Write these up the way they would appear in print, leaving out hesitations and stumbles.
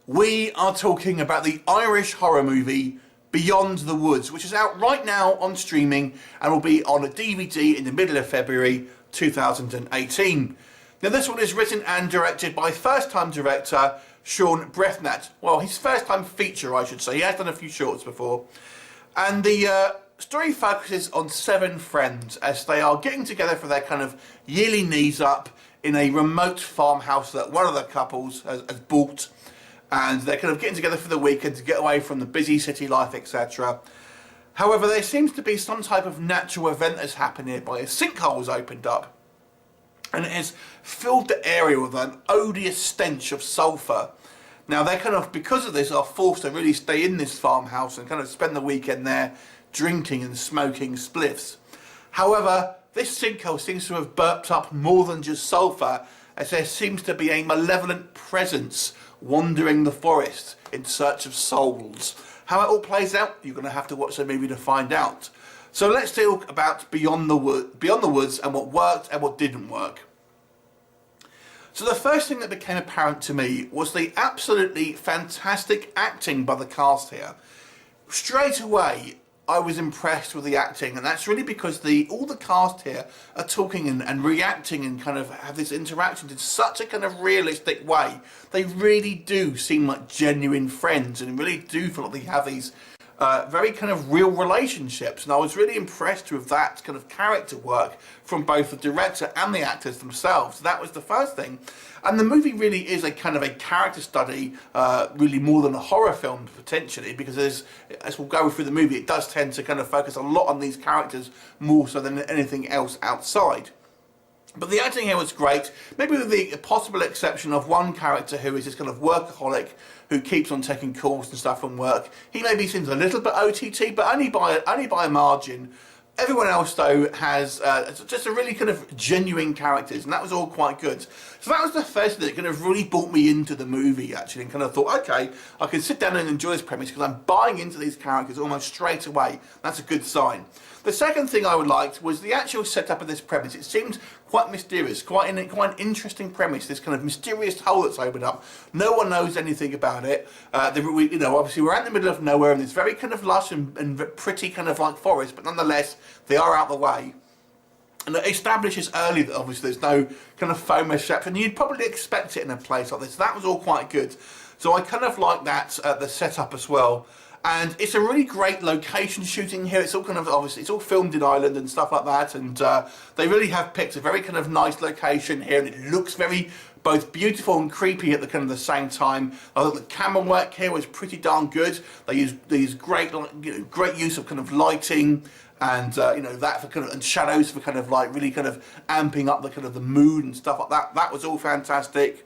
We are talking about the Irish horror movie Beyond the Woods, which is out right now on streaming and will be on a DVD in the middle of February 2018. Now this one is written and directed by first-time director Seán Breathnach. Well, his first-time feature, I should say. He has done a few shorts before. And the story focuses on 7 friends as they are getting together for their kind of yearly knees up in a remote farmhouse that one of the couples has bought. And they're kind of getting together for the weekend to get away from the busy city life, etc. However, there seems to be some type of natural event that's happened nearby. A sinkhole has opened up, and it has filled the area with an odious stench of sulphur. Now, they're kind of, because of this, are forced to really stay in this farmhouse and kind of spend the weekend there drinking and smoking spliffs. However, this sinkhole seems to have burped up more than just sulphur, as there seems to be a malevolent presence wandering the forest in search of souls. How it all plays out, you're going to have to watch the movie to find out. So let's talk about Beyond the Woods and what worked and what didn't work. So the first thing that became apparent to me was the absolutely fantastic acting by the cast here. Straight away, I was impressed with the acting, and that's really because all the cast here are talking and reacting and kind of have this interaction in such a kind of realistic way. They really do seem like genuine friends and really do feel like they have these very kind of real relationships, and I was really impressed with that kind of character work from both the director and the actors themselves. So that was the first thing. And the movie really is a kind of a character study, really more than a horror film potentially, because as we'll go through the movie, it does tend to kind of focus a lot on these characters more so than anything else outside. But the acting here was great, maybe with the possible exception of one character who is this kind of workaholic who keeps on taking calls and stuff from work. He maybe seems a little bit OTT, but only by a margin. Everyone else, though, has just a really kind of genuine characters, and that was all quite good. So that was the first thing that kind of really brought me into the movie, actually, and kind of thought, okay, I can sit down and enjoy this premise because I'm buying into these characters almost straight away. That's a good sign. The second thing I liked was the actual setup of this premise. It seemed quite mysterious, quite an interesting premise, this kind of mysterious hole that's opened up. No one knows anything about it. Obviously we're out in the middle of nowhere and it's very kind of lush and pretty kind of like forest, but nonetheless, they are out the way. And it establishes early that obviously there's no kind of foam reception. You'd probably expect it in a place like this. So that was all quite good. So I kind of like that, the setup as well. And it's a really great location shooting here. It's all kind of, obviously, it's all filmed in Ireland and stuff like that. And they really have picked a very kind of nice location here. And it looks very both beautiful and creepy at the kind of the same time. I thought the camera work here was pretty darn good. They use these great use of kind of lighting and that for kind of, and shadows for kind of like really kind of amping up the kind of the mood and stuff like that. That was all fantastic.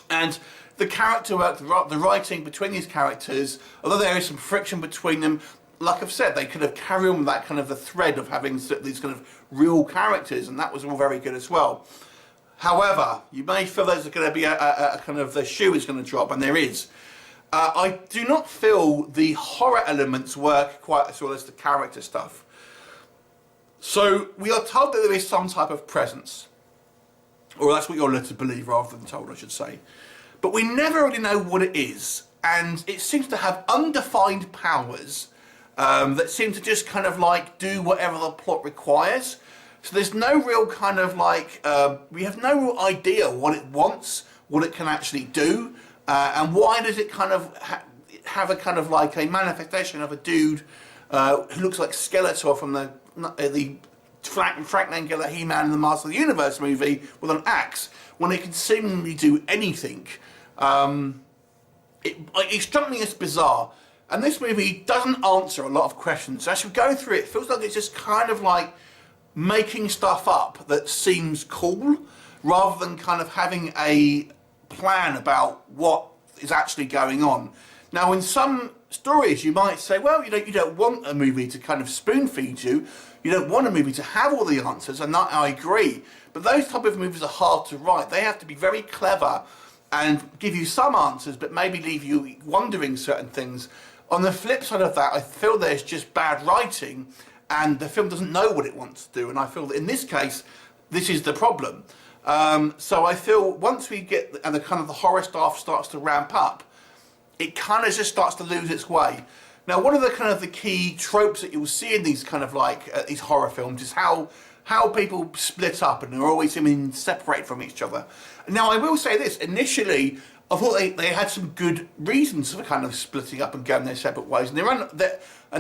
And the character work, the writing between these characters, although there is some friction between them, like I've said, they kind of carry on with that kind of the thread of having these kind of real characters, and that was all very good as well. However, you may feel there's going to be a kind of the shoe is going to drop, and there is. I do not feel the horror elements work quite as well as the character stuff. So we are told that there is some type of presence, or that's what you're led to believe rather than told, I should say. But we never really know what it is, and it seems to have undefined powers that seem to just kind of like do whatever the plot requires. So there's no real kind of like, we have no real idea what it wants, what it can actually do, and why does it kind of have a kind of like a manifestation of a dude who looks like Skeletor from the Frank Langella He-Man and the Master of the Universe movie with an axe, when it can seemingly do anything. It struck me as bizarre, and this movie doesn't answer a lot of questions. So as we go through it, it feels like it's just kind of like making stuff up that seems cool, rather than kind of having a plan about what is actually going on. Now, in some stories, you might say, well, you don't want a movie to kind of spoon feed you. You don't want a movie to have all the answers, and that I agree. But those type of movies are hard to write. They have to be very clever and give you some answers, but maybe leave you wondering certain things. On the flip side of that, I feel there's just bad writing, and the film doesn't know what it wants to do. And I feel that in this case, this is the problem. So I feel once we get and the kind of the horror stuff starts to ramp up, it kind of just starts to lose its way. Now, one of the kind of the key tropes that you'll see in these kind of like these horror films is how people split up and they're always seeming separate from each other. Now, I will say this, initially, I thought they had some good reasons for kind of splitting up and going their separate ways. And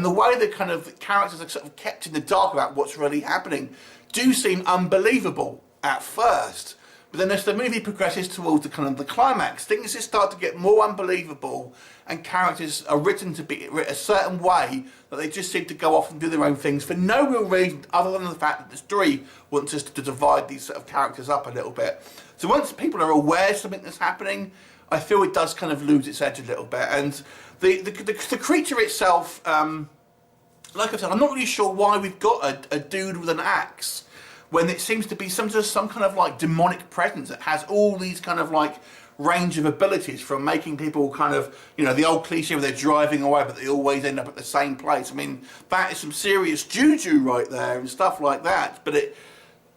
the way the kind of characters are sort of kept in the dark about what's really happening do seem unbelievable at first. But then as the movie progresses towards the kind of the climax, things just start to get more unbelievable, and characters are written to be a certain way that they just seem to go off and do their own things for no real reason other than the fact that the story wants us to divide these sort of characters up a little bit. So once people are aware of something that's happening, I feel it does kind of lose its edge a little bit. And the creature itself, like I said, I'm not really sure why we've got a dude with an axe when it seems to be some kind of like demonic presence that has all these kind of like range of abilities, from making people kind of, you know, the old cliche where they're driving away but they always end up at the same place. I mean, that is some serious juju right there and stuff like that, but it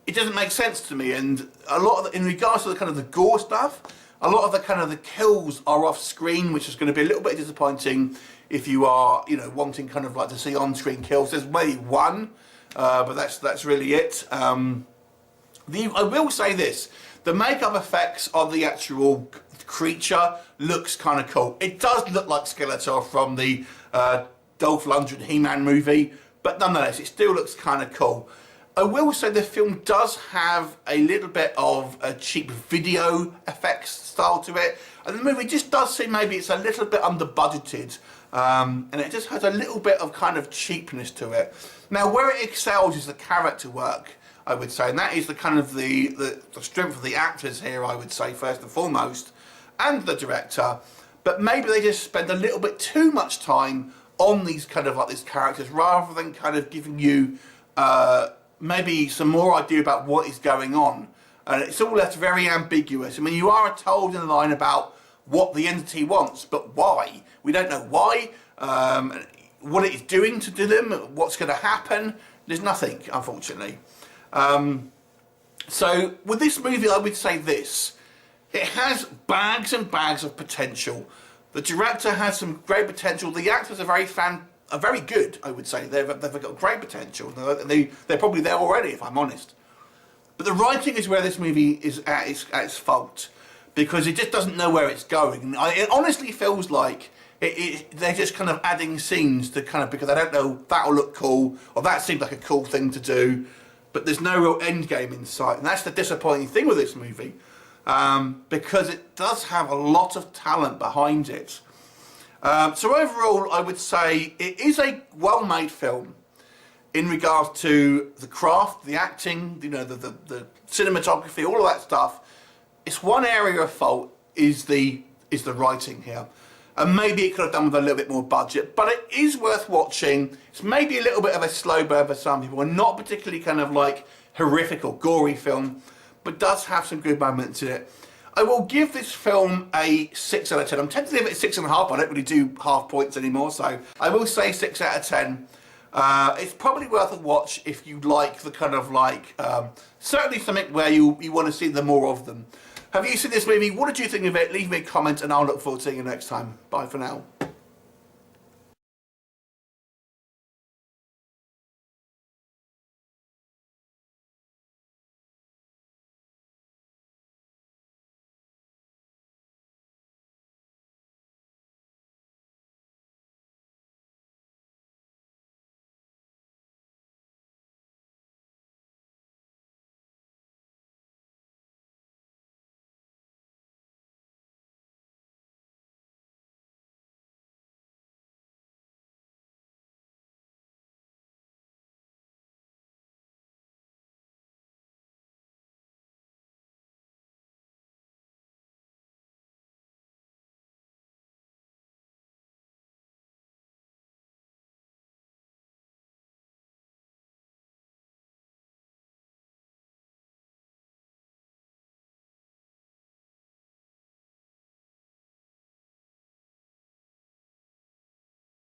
doesn't make sense to me. And a lot of in regards to the kind of the gore stuff, a lot of the kind of the kills are off screen, which is going to be a little bit disappointing if you are, you know, wanting kind of like to see on-screen kills. There's maybe one, but that's really it. I will say this: the makeup effects of the actual creature looks kind of cool. It does look like Skeletor from the Dolph Lundgren He-Man movie, but nonetheless, it still looks kind of cool. I will say the film does have a little bit of a cheap video effects style to it, and the movie just does seem maybe it's a little bit under budgeted, and it just has a little bit of kind of cheapness to it. Now, where it excels is the character work, I would say, and that is the kind of the strength of the actors here, I would say, first and foremost, and the director. But maybe they just spend a little bit too much time on these kind of like these characters rather than kind of giving you maybe some more idea about what is going on. And it's all left very ambiguous. I mean, you are told in the line about what the entity wants, but why? We don't know why, what it is doing to them, what's going to happen. There's nothing, unfortunately. So with this movie, I would say this: it has bags and bags of potential. The director has some great potential. The actors are very good, I would say. They've got great potential. They're probably there already, if I'm honest. But the writing is where this movie is at its fault, because it just doesn't know where it's going. It honestly feels like they're just kind of adding scenes to kind of, because I don't know, that'll look cool, or that seems like a cool thing to do, but there's no real end game in sight. And that's the disappointing thing with this movie, because it does have a lot of talent behind it. So overall, I would say it is a well-made film in regards to the craft, the acting, you know, the cinematography, all of that stuff. It's one area of fault is the writing here, and maybe it could have done with a little bit more budget, but it is worth watching. It's maybe a little bit of a slow burn for some people, and not particularly kind of like horrific or gory film, but does have some good moments in it. I will give this film a 6 out of 10. I'm tempted to give it a 6.5. I don't really do half points anymore, so I will say 6 out of 10. It's probably worth a watch if you like the kind of like, certainly something where you want to see the more of them. Have you seen this movie? What did you think of it? Leave me a comment and I'll look forward to seeing you next time. Bye for now.